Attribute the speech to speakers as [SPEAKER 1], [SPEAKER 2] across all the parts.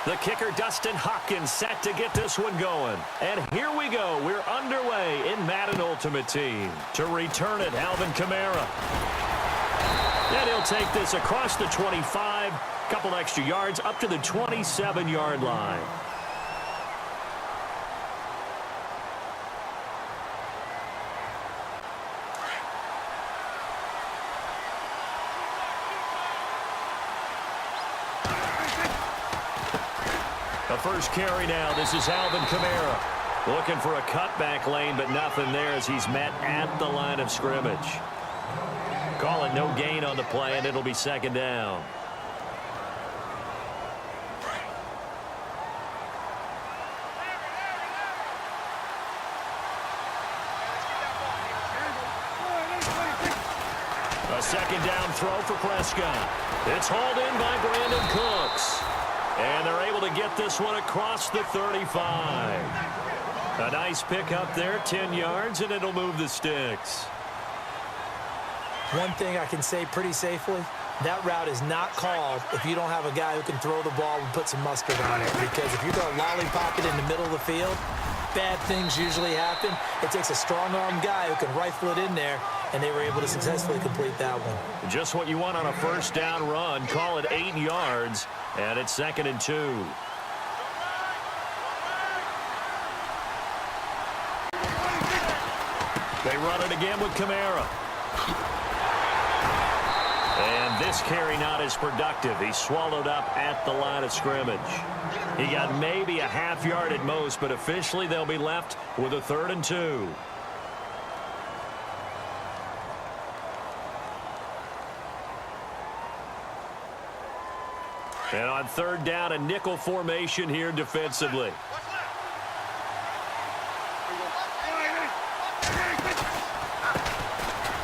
[SPEAKER 1] The kicker, Dustin Hopkins, set to get this one going. And here we go. We're underway in Madden Ultimate Team. To return it, Alvin Kamara. And he'll take this across the 25, couple extra yards up to the 27-yard line. The first carry now. This is Alvin Kamara. Looking for a cutback lane, but nothing there as he's met at the line of scrimmage. Call it no gain on the play, and it'll be second down. A second down throw for Prescott. It's hauled in by Brandon Cooks. And they're able to get this one across the 35. A nice pick up there, 10 yards, and it'll move the sticks.
[SPEAKER 2] One thing I can say pretty safely, that route is not called if you don't have a guy who can throw the ball and put some mustard on it. Because if you're going to lollipop it in the middle of the field, bad things usually happen. It takes a strong-arm guy who can rifle it in there, and they were able to successfully complete that one.
[SPEAKER 1] Just what you want on a first down run. Call it 8 yards, and it's 2nd and 2. They run it again with Kamara. And this carry not as productive. He's swallowed up at the line of scrimmage. He got maybe a half yard at most, but officially they'll be left with a 3rd and 2. And on 3rd down, a nickel formation here defensively.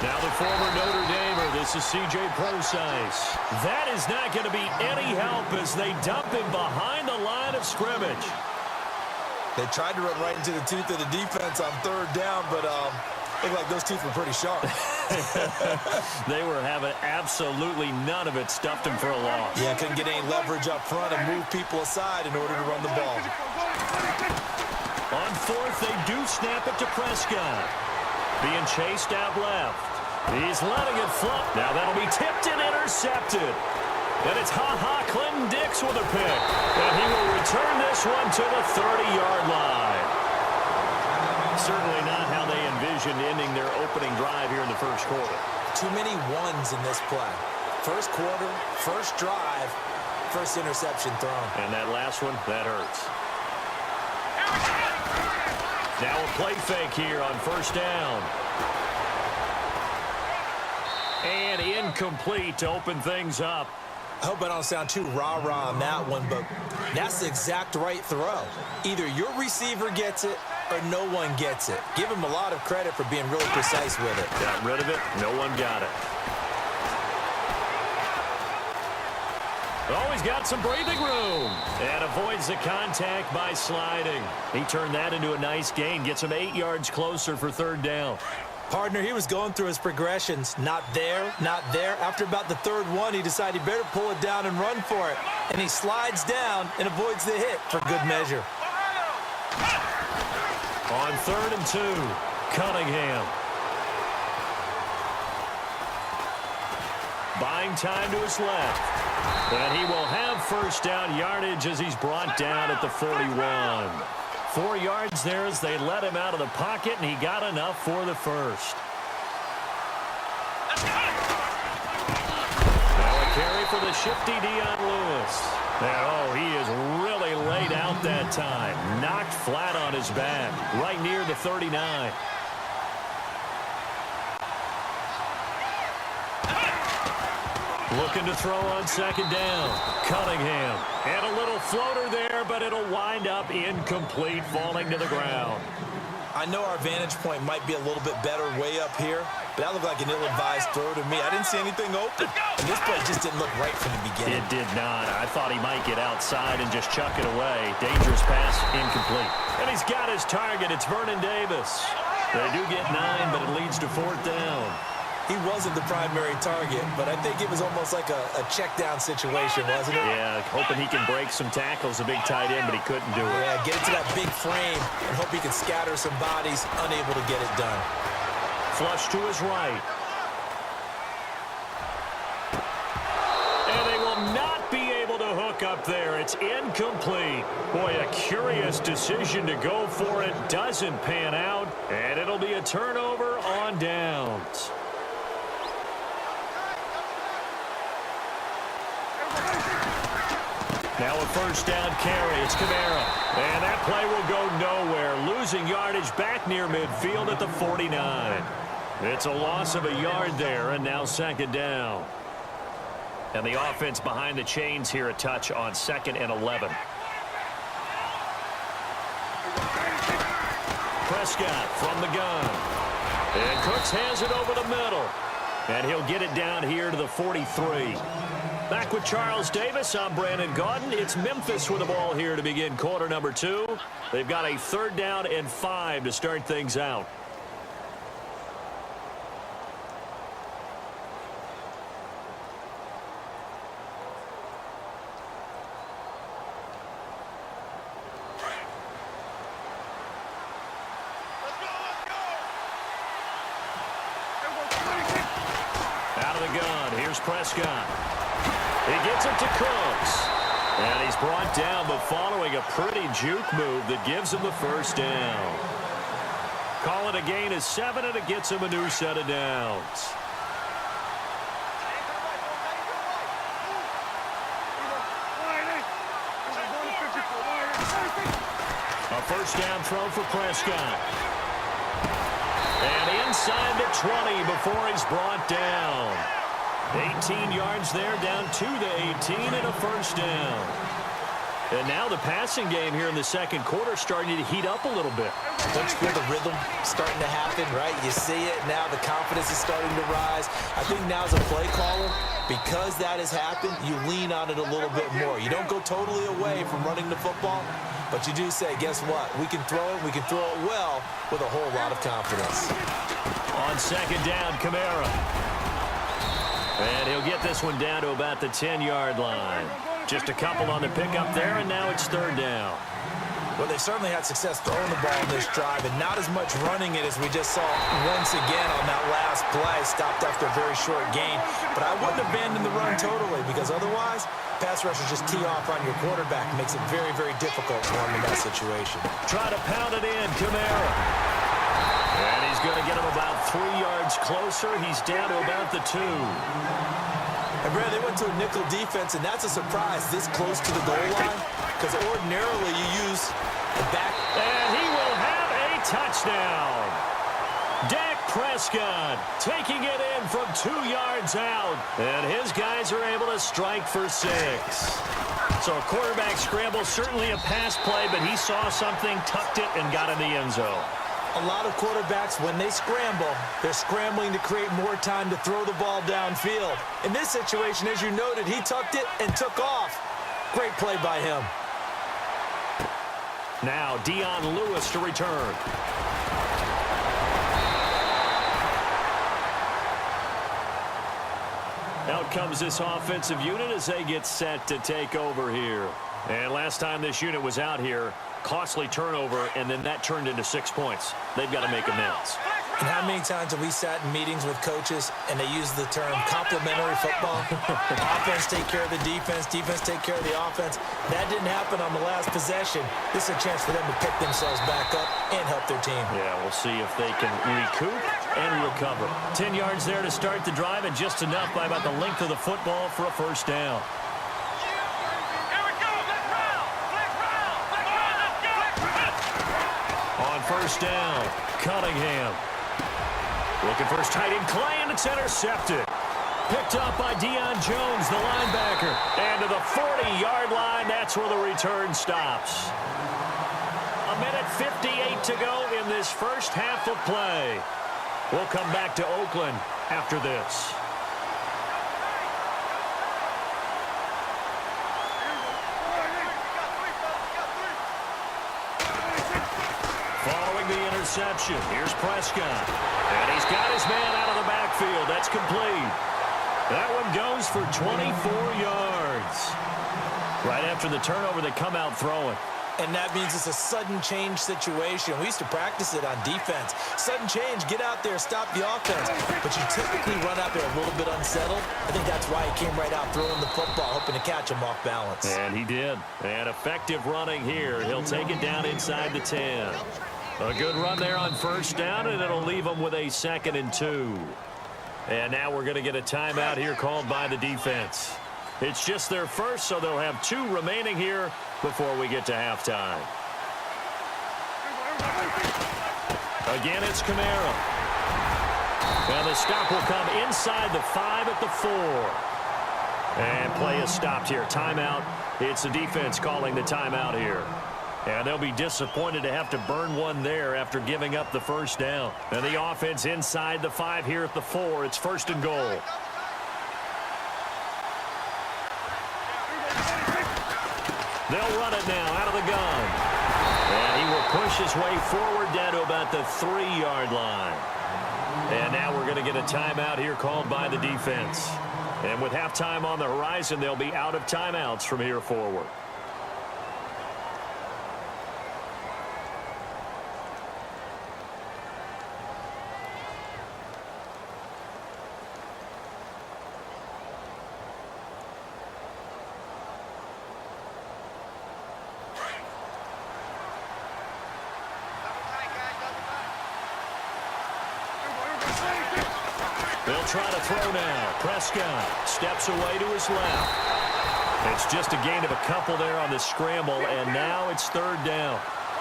[SPEAKER 1] Now the former Notre Damer, this is C.J. Prosise. That is not going to be any help as they dump him behind the line of scrimmage.
[SPEAKER 3] They tried to run right into the teeth of the defense on 3rd down, but looked like those teeth were pretty sharp.
[SPEAKER 1] They were having absolutely none of it. Stuffed him for a loss.
[SPEAKER 3] Yeah, couldn't get any leverage up front and move people aside in order to run the ball.
[SPEAKER 1] On 4th, they do snap it to Prescott. Being chased out left. He's letting it flop. Now that'll be tipped and intercepted. And it's Clinton Dix with a pick. And he will return this one to the 30-yard line. Certainly not how they envisioned ending their opening drive here in the first quarter.
[SPEAKER 3] Too many ones in this play. First quarter, first drive, first interception thrown.
[SPEAKER 1] And that last one, that hurts. Now a play fake here on 1st down. And incomplete to open things up.
[SPEAKER 3] I hope I don't sound too rah-rah on that one, but that's the exact right throw. Either your receiver gets it or no one gets it. Give him a lot of credit for being really precise with it.
[SPEAKER 1] Got rid of it. No one got it. Always got some breathing room. And avoids the contact by sliding. He turned that into a nice gain. Gets him 8 yards closer for 3rd down.
[SPEAKER 2] Partner, he was going through his progressions. Not there, not there. After about the 3rd one, he decided he better pull it down and run for it. And he slides down and avoids the hit for good measure.
[SPEAKER 1] On 3rd and 2, Cunningham. Buying time to his left. And he will have first down yardage as he's brought down at the 41. 4 yards there as they let him out of the pocket, and he got enough for the first. Now a carry for the shifty Dion Lewis. And, he is really laid out that time. Knocked flat on his back, right near the 39. Looking to throw on 2nd down. Cunningham. And a little floater there, but it'll wind up incomplete, falling to the ground.
[SPEAKER 3] I know our vantage point might be a little bit better way up here, but that looked like an ill-advised throw to me. I didn't see anything open. And this play just didn't look right from the beginning.
[SPEAKER 1] It did not. I thought he might get outside and just chuck it away. Dangerous pass, incomplete. And he's got his target. It's Vernon Davis. They do get 9, but it leads to 4th down.
[SPEAKER 3] He wasn't the primary target, but I think it was almost like a check down situation, wasn't it?
[SPEAKER 1] Yeah, hoping he can break some tackles, a big tight end, but he couldn't do it.
[SPEAKER 3] Yeah, get it to that big frame and hope he can scatter some bodies, unable to get it done.
[SPEAKER 1] Flush to his right. And they will not be able to hook up there. It's incomplete. Boy, a curious decision to go for it. Doesn't pan out, and it'll be a turnover on downs. Now a first down carry. It's Kamara. And that play will go nowhere. Losing yardage back near midfield at the 49. It's a loss of a yard there, and now second down. And the offense behind the chains here a touch on 2nd and 11. Prescott from the gun. And Cooks has it over the middle. And he'll get it down here to the 43. Back with Charles Davis, I'm Brandon Gaudin. It's Memphis with the ball here to begin quarter number 2. They've got a 3rd down and 5 to start things out. Out of the gun, here's Prescott. He gets it to Cooks. And he's brought down, but following a pretty juke move that gives him the first down. Call it a gain of 7, and it gets him a new set of downs. A first down throw for Prescott. And inside the 20 before he's brought down. 18 yards there, down to the 18, and a first down. And now the passing game here in the second quarter starting to heat up a little bit.
[SPEAKER 3] Don't you feel the rhythm starting to happen, right? You see it now. The confidence is starting to rise. I think now as a play caller, because that has happened, you lean on it a little bit more. You don't go totally away from running the football, but you do say, guess what? We can throw it. We can throw it well with a whole lot of confidence.
[SPEAKER 1] On second down, Kamara. And he'll get this one down to about the 10-yard line. Just a couple on the pickup there, and now it's 3rd down.
[SPEAKER 3] Well, they certainly had success throwing the ball in this drive, and not as much running it as we just saw once again on that last play. Stopped after a very short gain. But I wouldn't abandon the run totally, because otherwise, pass rushers just tee off on your quarterback. It makes it very, very difficult for him in that situation.
[SPEAKER 1] Try to pound it in, Kamara. And he's going to get him about 3 yards closer. He's down to about the 2.
[SPEAKER 3] And, Brad, they went to a nickel defense, and that's a surprise this close to the goal line, because ordinarily you use the back.
[SPEAKER 1] And he will have a touchdown. Dak Prescott taking it in from 2 yards out. And his guys are able to strike for 6. So a quarterback scramble, certainly a pass play, but he saw something, tucked it, and got in the end zone.
[SPEAKER 3] A lot of quarterbacks, when they scramble, they're scrambling to create more time to throw the ball downfield. In this situation, as you noted, he tucked it and took off. Great play by him.
[SPEAKER 1] Now Dion Lewis to return. Out comes this offensive unit as they get set to take over here. And last time this unit was out here, costly turnover, and then that turned into 6 points. They've got to make amends.
[SPEAKER 3] And how many times have we sat in meetings with coaches and they use the term complementary football? Offense take care of the defense, defense take care of the offense. That didn't happen on the last possession. This is a chance for them to pick themselves back up and help their team.
[SPEAKER 1] Yeah, we'll see if they can recoup and recover. 10 yards there to start the drive, and just enough by about the length of the football for a first down. On first down, Cunningham. Looking for his tight end, Clay, and it's intercepted. Picked up by Deion Jones, the linebacker. And to the 40-yard line, that's where the return stops. A minute 58 to go in this first half of play. We'll come back to Oakland after this. Following the interception, here's Prescott. And he's got his man out of the backfield. field. That's complete. That one goes for 24 yards. Right after the turnover, they come out throwing.
[SPEAKER 2] And that means it's a sudden change situation. We used to practice it on defense. Sudden change, get out there, stop the offense. But you typically run out there a little bit unsettled. I think that's why he came right out throwing the football, hoping to catch him off balance.
[SPEAKER 1] And he did. And effective running here. He'll take it down inside the 10. A good run there on first down, and it'll leave him with a 2nd and 2. And now we're going to get a timeout here called by the defense. It's just their first, so they'll have 2 remaining here before we get to halftime. Again, it's Kamara. And the stop will come inside the 5 at the 4. And play is stopped here. Timeout. It's the defense calling the timeout here. And they'll be disappointed to have to burn one there after giving up the first down. And the offense inside the 5 here at the 4. It's 1st and goal. They'll run it now out of the gun. And he will push his way forward down to about the 3-yard line. And now we're going to get a timeout here called by the defense. And with halftime on the horizon, they'll be out of timeouts from here forward. They'll try to throw now. Prescott steps away to his left. It's just a gain of a couple there on the scramble, and now it's 3rd down.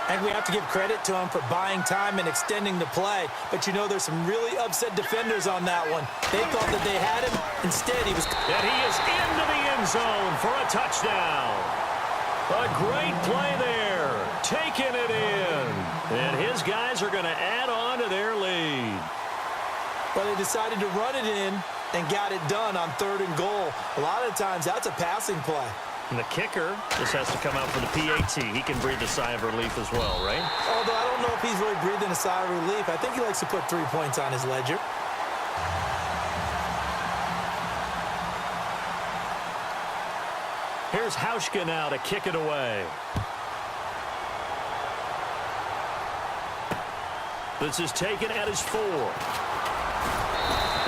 [SPEAKER 2] And we have to give credit to him for buying time and extending the play. But, you know, there's some really upset defenders on that one. They thought that they had him. Instead, he was...
[SPEAKER 1] And he is into the end zone for a touchdown. A great play there. Taking it in. And his guys are going to add on to their lead.
[SPEAKER 2] But they decided to run it in and got it done on 3rd and goal. A lot of times, that's a passing play.
[SPEAKER 1] And the kicker just has to come out for the PAT. He can breathe a sigh of relief as well, right?
[SPEAKER 2] Although I don't know if he's really breathing a sigh of relief. I think he likes to put 3 points on his ledger.
[SPEAKER 1] Here's Hauschka now to kick it away. This is taken at his 4.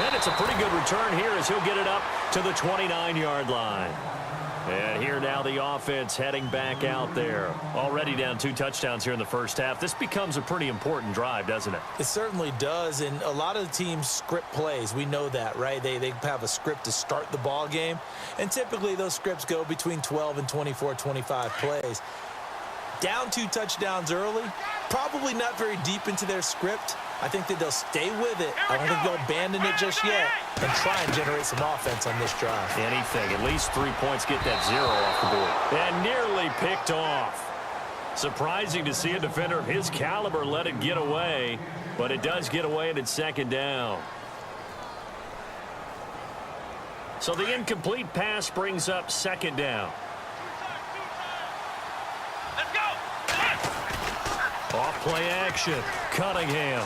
[SPEAKER 1] And it's a pretty good return here as he'll get it up to the 29-yard line. And here now the offense heading back out there. Already down 2 touchdowns here in the first half. This becomes a pretty important drive, doesn't it?
[SPEAKER 2] It certainly does, and a lot of the teams script plays. We know that, right? They have a script to start the ball game, and typically those scripts go between 12 and 24, 25 plays. Down 2 touchdowns early, probably not very deep into their script. I think that they'll stay with it. I don't think they'll abandon it just yet and try and generate some offense on this drive.
[SPEAKER 1] Anything. At least 3 points, get that 0 off the board. And nearly picked off. Surprising to see a defender of his caliber let it get away, but it does get away and it's 2nd down. So the incomplete pass brings up 2nd down.
[SPEAKER 4] Let's go!
[SPEAKER 1] Off play action. Cunningham.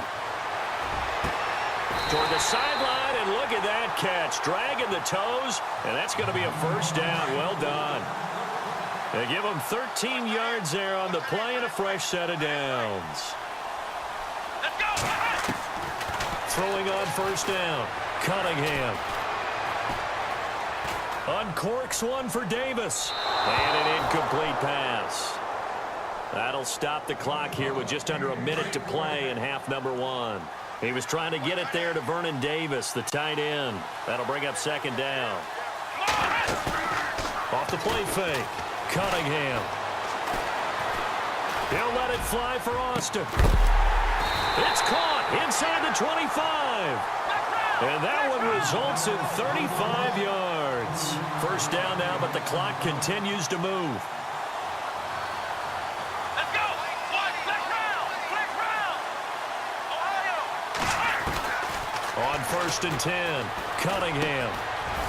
[SPEAKER 1] Toward the sideline, and look at that catch. Dragging the toes, and that's going to be a 1st down. Well done. They give him 13 yards there on the play and a fresh set of downs.
[SPEAKER 4] Let's go!
[SPEAKER 1] Throwing on 1st down. Cunningham. Uncorks one for Davis. And an incomplete pass. That'll stop the clock here with just under a minute to play in half number 1. He was trying to get it there to Vernon Davis, the tight end. That'll bring up 2nd down. Off the play fake. Cunningham. He'll let it fly for Austin. It's caught inside the 25. And that one results in 35 yards. 1st down now, but the clock continues to move.
[SPEAKER 4] Let's go! Flex round! Ohio!
[SPEAKER 1] On 1st and 10, Cunningham.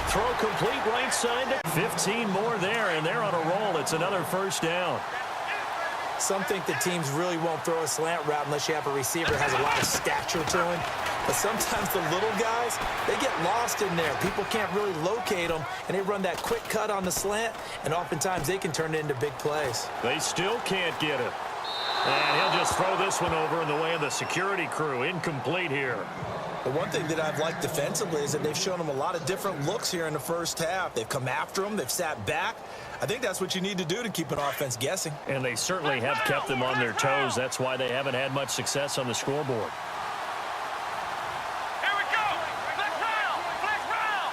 [SPEAKER 1] Throw complete right side. 15 more there, and they're on a roll. It's another 1st down.
[SPEAKER 2] Some think the teams really won't throw a slant route unless you have a receiver that has a lot of stature to him. But sometimes the little guys, they get lost in there. People can't really locate them, and they run that quick cut on the slant, and oftentimes they can turn it into big plays.
[SPEAKER 1] They still can't get it. And he'll just throw this one over in the way of the security crew. Incomplete here.
[SPEAKER 3] The one thing that I've liked defensively is that they've shown him a lot of different looks here in the first half. They've come after him. They've sat back. I think that's what you need to do to keep an offense guessing.
[SPEAKER 1] And they certainly have kept them on their toes. That's why they haven't had much success on the scoreboard.
[SPEAKER 4] Here we go. Flex round. Flex round.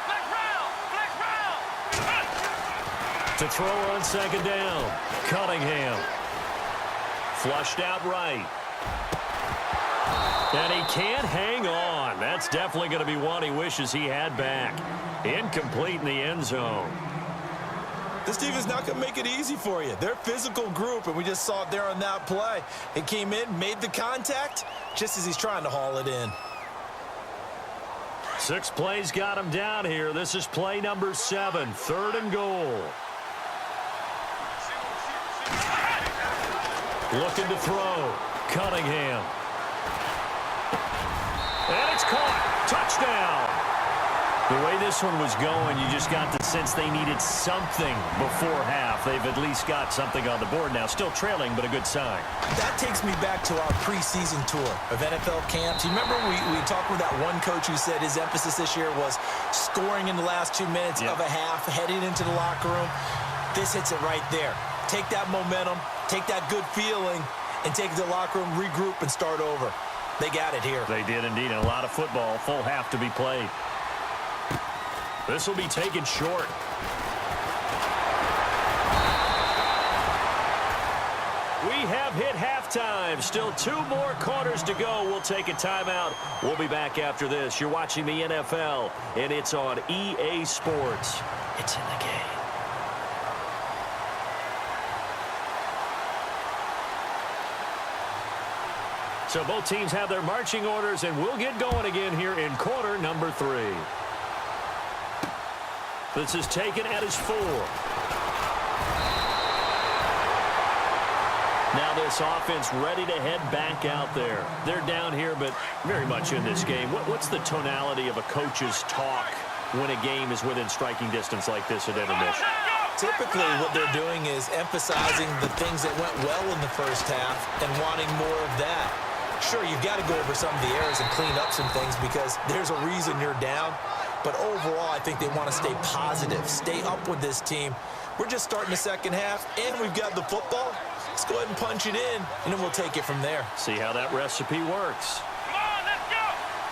[SPEAKER 4] Flex round. Flex round.
[SPEAKER 1] To throw on second down, Cunningham. Flushed out right. And he can't hang on. That's definitely going to be one he wishes he had back. Incomplete in the end zone.
[SPEAKER 3] This team is not going to make it easy for you. They're a physical group, and we just saw it there on that play. It came in, made the contact, just as he's trying to haul it in.
[SPEAKER 1] 6 plays got him down here. This is play number 7, 3rd and goal. Looking to throw. Cunningham. And it's caught. Touchdown. The way this one was going, you just got the sense they needed something before half. They've at least got something on the board now. Still trailing, but a good sign.
[SPEAKER 3] That takes me back to our preseason tour of NFL camps. You remember we talked with that one coach who said his emphasis this year was scoring in the last 2 minutes of a half, heading into the locker room. This hits it right there. Take that momentum, take that good feeling, and take it to the locker room, regroup, and start over. They got it here.
[SPEAKER 1] They did indeed, and a lot of football, full half to be played. This will be taken short. We have hit halftime. Still 2 more quarters to go. We'll take a timeout. We'll be back after this. You're watching the NFL, and it's on EA Sports. It's in the game. So both teams have their marching orders, and we'll get going again here in quarter number 3. This is taken at his 4. Now this offense ready to head back out there. They're down here, but very much in this game. What's the tonality of a coach's talk when a game is within striking distance like this at intermission?
[SPEAKER 3] Typically, what they're doing is emphasizing the things that went well in the first half and wanting more of that. Sure, you've got to go over some of the errors and clean up some things because there's a reason you're down. But overall, I think they want to stay positive, stay up with this team. We're just starting the second half, and we've got the football. Let's go ahead and punch it in, and then we'll take it from there.
[SPEAKER 1] See how that recipe works.
[SPEAKER 4] Come on, let's go.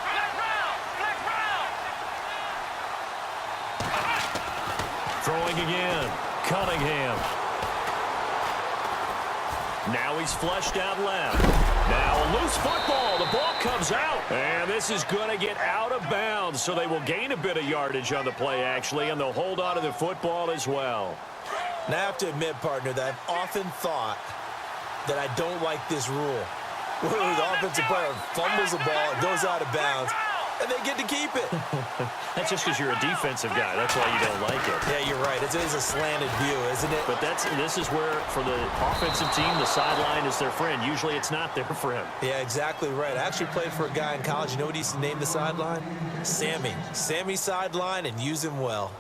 [SPEAKER 4] Flex round. Flex round.
[SPEAKER 1] Throwing again. Cunningham. Now he's flushed out left. Now a loose football. The ball comes out. And this is going to get out of bounds, so they will gain a bit of yardage on the play, actually, and they'll hold on to the football as well.
[SPEAKER 3] Now, I have to admit, partner, that I've often thought that I don't like this rule. Where the offensive player fumbles the ball, it goes out of bounds, and they get to keep it.
[SPEAKER 1] That's just because you're a defensive guy. That's why you don't like it.
[SPEAKER 3] Yeah, you're right. It is a slanted view, isn't it?
[SPEAKER 1] But this is where, for the offensive team, the sideline is their friend. Usually it's not their friend.
[SPEAKER 3] Yeah, exactly right. I actually played for a guy in college. You know what he used to name the sideline? Sammy. Sammy sideline, and use him well.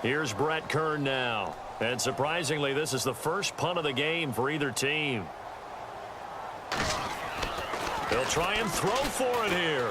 [SPEAKER 1] Here's Brett Kern now. And surprisingly, this is the first punt of the game for either team. They'll try and throw for it here.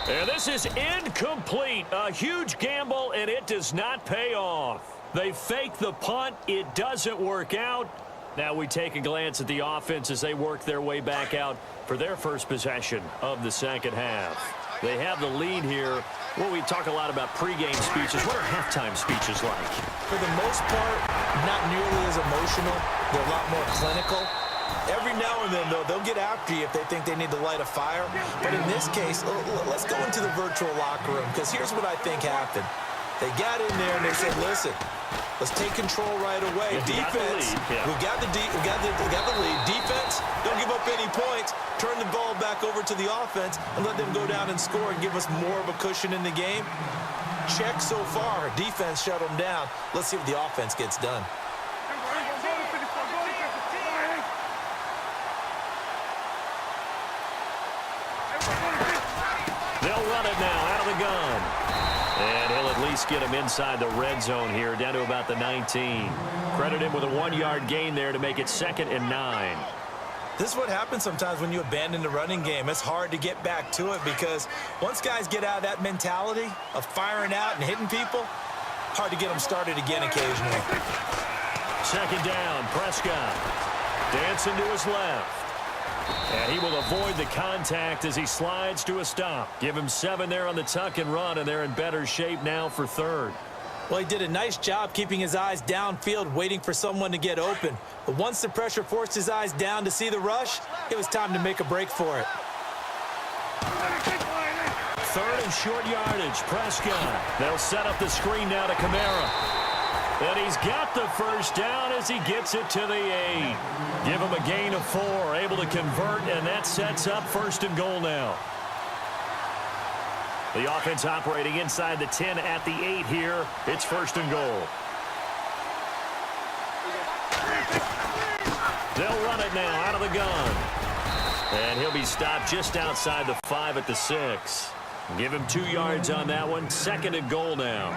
[SPEAKER 1] And this is incomplete. A huge gamble, and it does not pay off. They fake the punt. It doesn't work out. Now we take a glance at the offense as they work their way back out for their first possession of the second half. They have the lead here. Well, we talk a lot about pregame speeches. What are halftime speeches like?
[SPEAKER 3] For the most part, not nearly as emotional. They're a lot more clinical. Every now and then, though, they'll get after you if they think they need to light a fire. But in this case, let's go into the virtual locker room, because here's what I think happened. They got in there and they said, listen, let's take control right away. Defense, we got the lead. Defense, don't give up any points. Turn the ball back over to the offense and let them go down and score and give us more of a cushion in the game. Check so far. Defense shut them down. Let's see if the offense gets done.
[SPEAKER 1] They'll run it now out of the gun. And he'll at least get him inside the red zone here, down to about the 19. Credit him with a 1-yard gain there to make it 2nd and 9.
[SPEAKER 3] This is what happens sometimes when you abandon the running game. It's hard to get back to it because once guys get out of that mentality of firing out and hitting people, hard to get them started again occasionally.
[SPEAKER 1] 2nd down, Prescott. Dancing to his left. And he will avoid the contact as he slides to a stop. Give him 7 there on the tuck and run, and they're in better shape now for 3rd.
[SPEAKER 2] Well, he did a nice job keeping his eyes downfield, waiting for someone to get open. But once the pressure forced his eyes down to see the rush, it was time to make a break for it.
[SPEAKER 1] 3rd and short yardage, Prescott. They'll set up the screen now to Kamara. And he's got the first down as he gets it to the 8. Give him a gain of 4, able to convert, and that sets up 1st and goal now. The offense operating inside the 10 at the 8 here. It's 1st and goal. They'll run it now out of the gun. And he'll be stopped just outside the 5 at the 6. Give him 2 yards on that one. 2nd and goal now.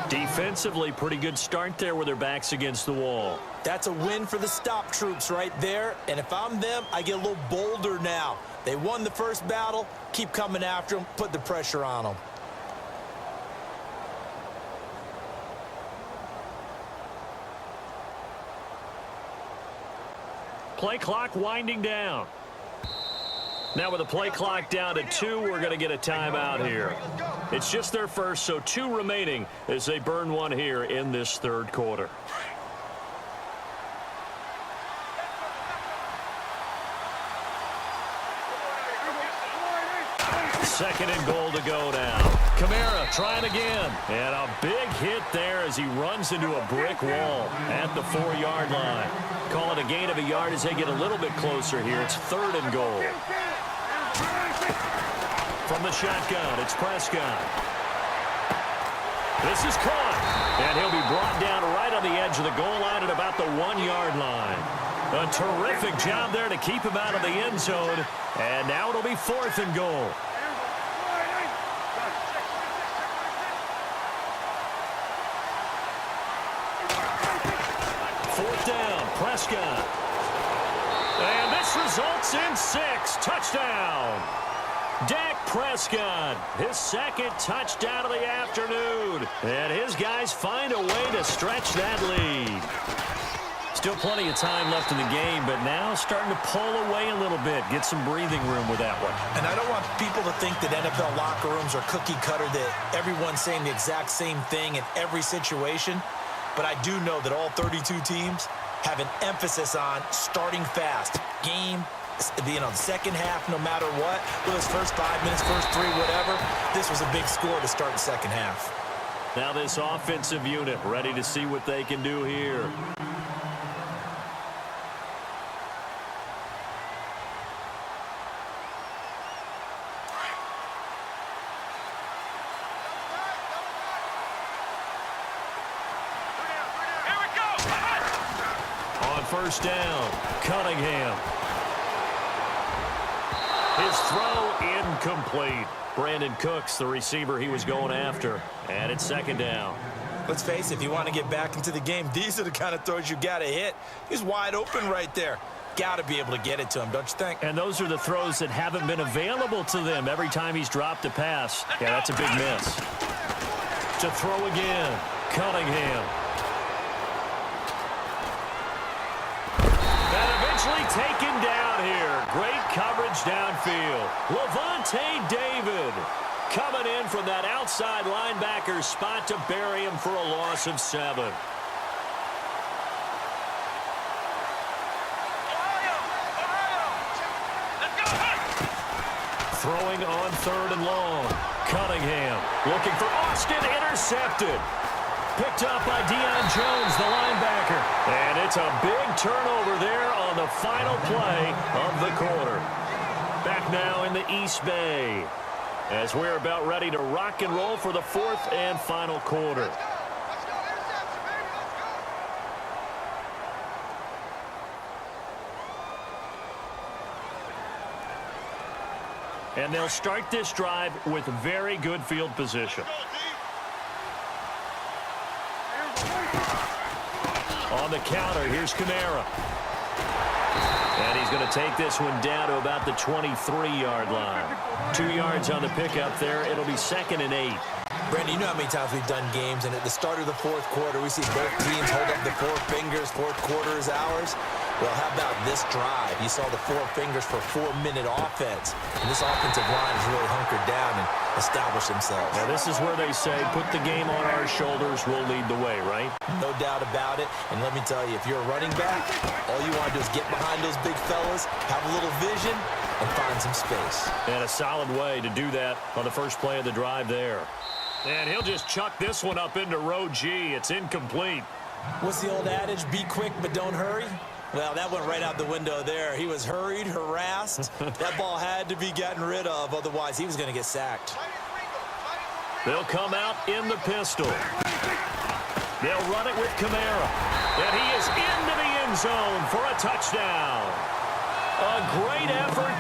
[SPEAKER 1] Defensively, pretty good start there with their backs against the wall.
[SPEAKER 2] That's a win for the stop troops right there. And if I'm them, I get a little bolder now. They won the first battle. Keep coming after them. Put the pressure on them.
[SPEAKER 1] Play clock winding down. Now with the play clock down to 2, we're going to get a timeout here. It's just their first, so 2 remaining as they burn one here in this 3rd quarter. Second and goal to go now. Kamara trying again. And a big hit there as he runs into a brick wall at the 4-yard line. Call it a gain of a yard as they get a little bit closer here. It's 3rd and goal. From the shotgun, it's Prescott. This is caught. And he'll be brought down right on the edge of the goal line at about the 1-yard line. A terrific job there to keep him out of the end zone. And now it'll be 4th and goal. 4th down, Prescott. And this results in 6. Touchdown. Dak Prescott, his 2nd touchdown of the afternoon. And his guys find a way to stretch that lead. Still plenty of time left in the game, but now starting to pull away a little bit. Get some breathing room with that one.
[SPEAKER 2] And I don't want people to think that NFL locker rooms are cookie cutter, that everyone's saying the exact same thing in every situation. But I do know that all 32 teams have an emphasis on starting fast. Game, the second half, no matter what, those first 5 minutes, first 3, whatever, this was a big score to start the second half.
[SPEAKER 1] Now this offensive unit ready to see what they can do here. First down, Cunningham. His throw incomplete. Brandon Cooks, the receiver he was going after. And it's 2nd down.
[SPEAKER 2] Let's face it, if you want to get back into the game, these are the kind of throws you got to hit. He's wide open right there. Got to be able to get it to him, don't you think?
[SPEAKER 1] And those are the throws that haven't been available to them every time he's dropped a pass. Yeah, that's a big miss. To throw again, Cunningham. Taken down here. Great coverage downfield. Levante David coming in from that outside linebacker spot to bury him for a loss of 7. Throwing on 3rd and long. Cunningham looking for Austin, intercepted. Picked up by Deion Jones, the linebacker. And it's a big turnover there on the final play of the quarter. Back now in the East Bay as we're about ready to rock and roll for the 4th and final quarter. And they'll start this drive with very good field position. On the counter, here's Kamara. And he's going to take this one down to about the 23-yard line. 2 yards on the pickup there. It'll be 2nd and 8.
[SPEAKER 3] Brandon, you know how many times we've done games, and at the start of the fourth quarter, we see both teams hold up the 4 fingers, fourth quarter is ours. Well, how about this drive? You saw the 4 fingers for 4-minute offense. And this offensive line has really hunkered down and established themselves.
[SPEAKER 1] Now, this is where they say, put the game on our shoulders, we'll lead the way, right?
[SPEAKER 3] No doubt about it. And let me tell you, if you're a running back, all you want to do is get behind those big fellas, have a little vision, and find some space.
[SPEAKER 1] And a solid way to do that on the first play of the drive there. And he'll just chuck this one up into row G. It's incomplete.
[SPEAKER 3] What's the old adage? Be quick, but don't hurry. Well, that went right out the window there. He was hurried, harassed. That ball had to be gotten rid of, otherwise he was going to get sacked.
[SPEAKER 1] They'll come out in the pistol. They'll run it with Kamara. And he is into the end zone for a touchdown. A great effort